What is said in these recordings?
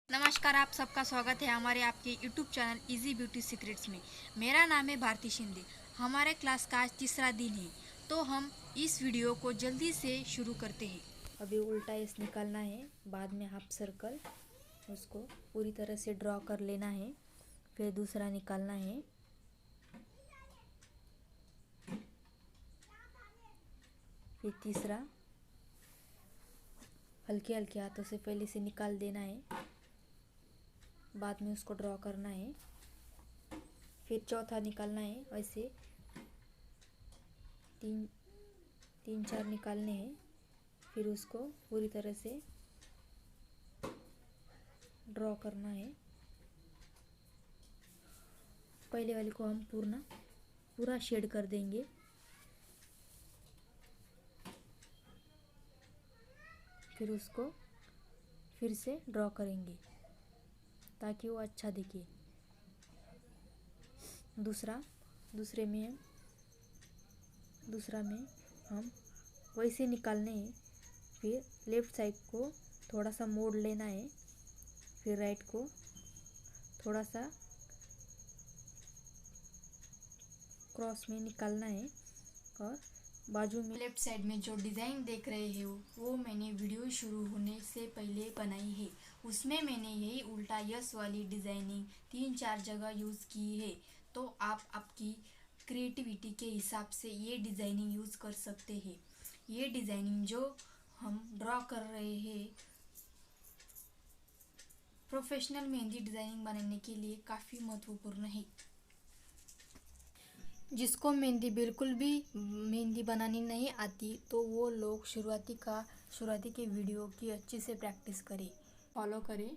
नमस्कार, आप सबका स्वागत है हमारे आपके YouTube channel easy beauty secrets में। मेरा नाम है भारती शिंदे। हमारे क्लास का आज तीसरा दिन है, तो हम इस वीडियो को जल्दी से शुरू करते हैं। अभी उल्टा इस निकालना है, बाद में हाफ सर्कल उसको पूरी तरह से ड्रॉ कर लेना है। फिर दूसरा निकालना है, फिर तीसरा हल्के हल्के हाथों से पहले से निकाल देना है, बाद में उसको ड्रॉ करना है। फिर चौथा निकालना है। वैसे तीन चार निकालने हैं, फिर उसको पूरी तरह से ड्रॉ करना है। पहले वाले को हम पूरा शेड कर देंगे। फिर उसको फिर से ड्रॉ करेंगे ताकि वो अच्छा दिखे। दूसरा में हम वैसे निकालने हैं। फिर लेफ़्ट साइड को थोड़ा सा मोड़ लेना है, फिर राइट को थोड़ा सा क्रॉस में निकालना है। और बाजू में लेफ्ट साइड में जो डिज़ाइन देख रहे हैं वो मैंने वीडियो शुरू होने से पहले बनाई है। उसमें मैंने यही उल्टा यस वाली डिज़ाइनिंग 3-4 जगह यूज़ की है। तो आप आपकी क्रिएटिविटी के हिसाब से ये डिज़ाइनिंग यूज़ कर सकते हैं। ये डिज़ाइनिंग जो हम ड्रॉ कर रहे हैं प्रोफेशनल मेहंदी डिज़ाइनिंग बनाने के लिए काफ़ी महत्वपूर्ण है। जिसको बिल्कुल भी मेहंदी बनानी नहीं आती, तो वो लोग शुरुआती के वीडियो की अच्छे से प्रैक्टिस करें, फॉलो करें,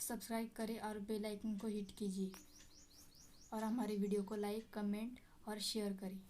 सब्सक्राइब करें और बेल आइकन को हिट कीजिए और हमारे वीडियो को लाइक, कमेंट और शेयर करें।